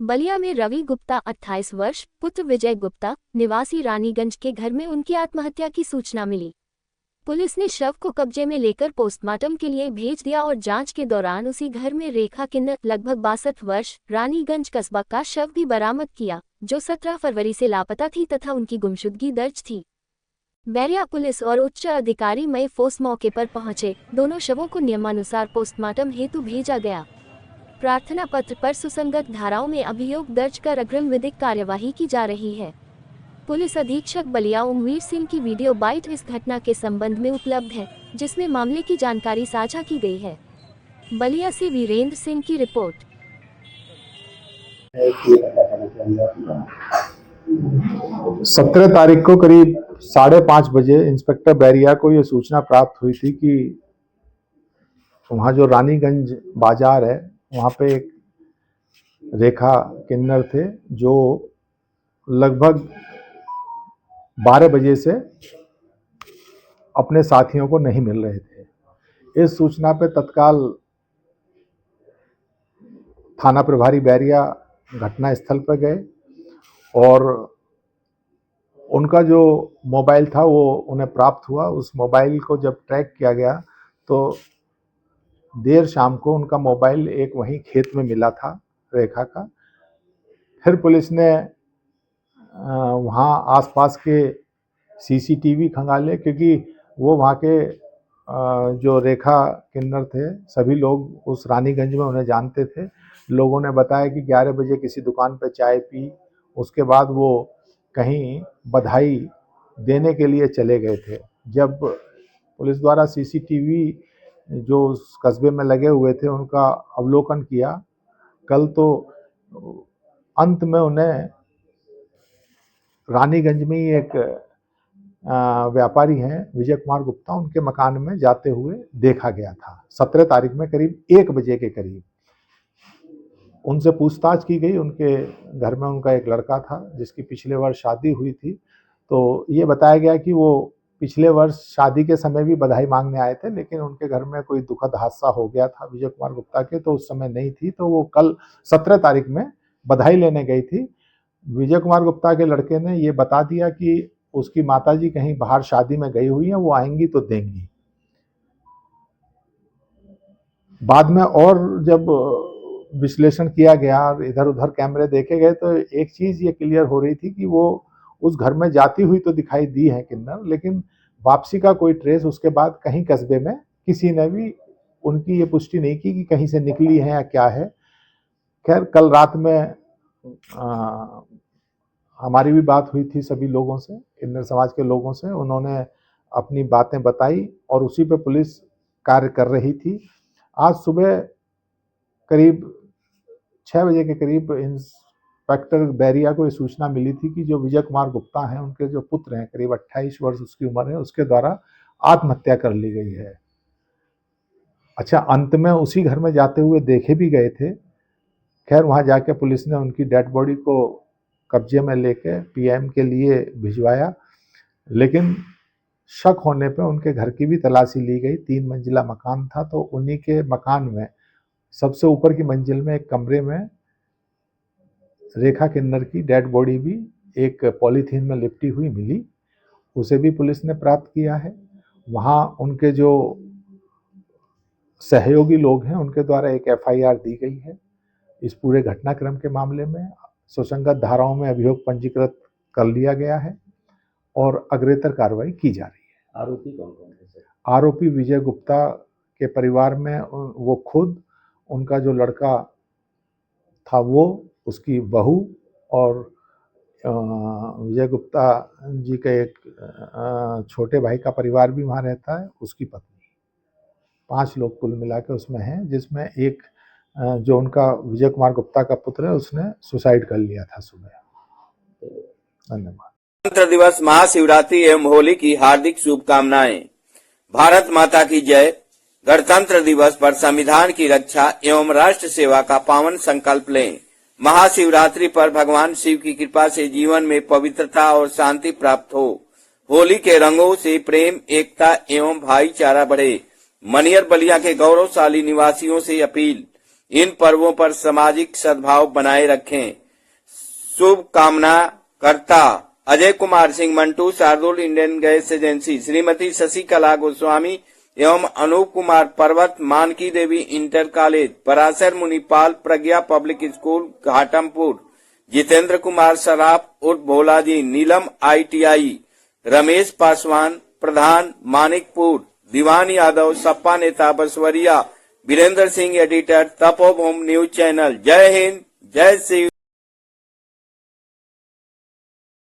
बलिया में रवि गुप्ता 28 वर्ष पुत्र विजय गुप्ता निवासी रानीगंज के घर में उनकी आत्महत्या की सूचना मिली। पुलिस ने शव को कब्जे में लेकर पोस्टमार्टम के लिए भेज दिया और जांच के दौरान उसी घर में रेखा किन्नर लगभग 62 वर्ष रानीगंज कस्बा का शव भी बरामद किया, जो 17 फरवरी से लापता थी तथा उनकी गुमशुदगी दर्ज थी। बैरिया पुलिस और उच्च अधिकारी मई फोर्स मौके पर पहुंचे। दोनों शवों को नियमानुसार पोस्टमार्टम हेतु भेजा गया। प्रार्थना पत्र पर सुसंगत धाराओं में अभियोग दर्ज कर अग्रिम विधिक कार्यवाही की जा रही है। पुलिस अधीक्षक बलिया ओमवीर सिंह की वीडियो बाइट इस घटना के संबंध में उपलब्ध है, जिसमें मामले की जानकारी साझा की गई है। बलिया से वीरेंद्र सिंह की रिपोर्ट। 17 तारीख को करीब 5:30 बजे इंस्पेक्टर बैरिया को यह सूचना प्राप्त हुई थी कि वहाँ जो रानीगंज बाजार है वहाँ पे एक रेखा किन्नर थे जो लगभग 12 बजे से अपने साथियों को नहीं मिल रहे थे। इस सूचना पे तत्काल थाना प्रभारी बैरिया घटना स्थल पर गए और उनका जो मोबाइल था वो उन्हें प्राप्त हुआ। उस मोबाइल को जब ट्रैक किया गया तो देर शाम को उनका मोबाइल एक वहीं खेत में मिला था रेखा का। फिर पुलिस ने वहाँ आसपास के सीसीटीवी खंगाले, क्योंकि वो वहाँ के जो रेखा किन्नर थे सभी लोग उस रानीगंज में उन्हें जानते थे। लोगों ने बताया कि 11 बजे किसी दुकान पर चाय पी, उसके बाद वो कहीं बधाई देने के लिए चले गए थे। जब पुलिस द्वारा सीसीटीवी जो उस कस्बे में लगे हुए थे उनका अवलोकन किया कल, तो अंत में उन्हें रानीगंज में ही एक व्यापारी हैं विजय कुमार गुप्ता, उनके मकान में जाते हुए देखा गया था। 17 तारीख में करीब 1 बजे के करीब उनसे पूछताछ की गई। उनके घर में उनका एक लड़का था जिसकी पिछले वर्ष शादी हुई थी, तो ये बताया गया कि वो पिछले वर्ष शादी के समय भी बधाई मांगने आए थे, लेकिन उनके घर में कोई दुखद हादसा हो गया था विजय कुमार गुप्ता के, तो उस समय नहीं थी। तो वो कल 17 तारीख में बधाई लेने गई थी। विजय कुमार गुप्ता के लड़के ने ये बता दिया कि उसकी माताजी कहीं बाहर शादी में गई हुई हैं, वो आएंगी तो देंगी। बाद में और जब विश्लेषण किया गया और इधर उधर कैमरे देखे गए तो एक चीज ये क्लियर हो रही थी कि वो उस घर में जाती हुई तो दिखाई दी है किन्नर, लेकिन वापसी का कोई ट्रेस उसके बाद कहीं कस्बे में किसी ने भी उनकी ये पुष्टि नहीं की कि कहीं से निकली है या क्या है। खैर, कल रात में हमारी भी बात हुई थी सभी लोगों से, किन्नर समाज के लोगों से। उन्होंने अपनी बातें बताई और उसी पे पुलिस कार्य कर रही थी। आज सुबह करीब 6 बजे के करीब इंस्पेक्टर बैरिया को ये सूचना मिली थी कि जो विजय कुमार गुप्ता हैं उनके जो पुत्र हैं, करीब 28 वर्ष उसकी उम्र है, उसके द्वारा आत्महत्या कर ली गई है। अच्छा, अंत में उसी घर में जाते हुए देखे भी गए थे। खैर, वहाँ जाके पुलिस ने उनकी डेड बॉडी को कब्जे में लेके पीएम के लिए भिजवाया, लेकिन शक होने पे उनके घर की भी तलाशी ली गई। 3 मंजिला मकान था, तो उन्हीं के मकान में सबसे ऊपर की मंजिल में एक कमरे में रेखा किन्नर की डेड बॉडी भी एक पॉलीथीन में लिपटी हुई मिली। उसे भी पुलिस ने प्राप्त किया है। वहाँ उनके जो सहयोगी लोग हैं उनके द्वारा एक एफआईआर दी गई है। इस पूरे घटनाक्रम के मामले में सुसंगत धाराओं में अभियोग पंजीकृत कर लिया गया है और अग्रेतर कार्रवाई की जा रही है। आरोपी कौन कौन है? आरोपी विजय गुप्ता के परिवार में वो खुद, उनका जो लड़का था वो, उसकी बहू और विजय गुप्ता जी के एक छोटे भाई का परिवार भी वहाँ रहता है, उसकी पत्नी। 5 लोग कुल मिला के उसमें हैं, जिसमें एक जो उनका विजय कुमार गुप्ता का पुत्र है उसने सुसाइड कर लिया था सुबह। धन्यवाद। गणतंत्र दिवस, महाशिवरात्रि एवं होली की हार्दिक शुभकामनाएं। भारत माता की जय। गणतंत्र दिवस पर संविधान की रक्षा एवं राष्ट्र सेवा का पावन संकल्प लें। महाशिवरात्रि पर भगवान शिव की कृपा से जीवन में पवित्रता और शांति प्राप्त हो। होली के रंगों से प्रेम, एकता एवं भाईचारा बढ़े। मनियर बलिया के गौरवशाली निवासियों से अपील, इन पर्वों पर सामाजिक सद्भाव बनाए रखें। शुभकामना करता Ajay Kumar Singh Mantu, Shardul Indian gas agency, Shrimati Shashikala Goswami एवं Anoop Kumar Parvat, Manki Devi inter college, Parashar Munipal, Pragya public school Ghatampur, Jitendra Kumar Saraf उर्फ भोला जी, नीलम ITI, रमेश पासवान प्रधान मानिकपुर, दीवान यादव सपा नेता Baswariya, Virendra Singh editor, Tapobhumi news channel. जय हिंद, जय शिव।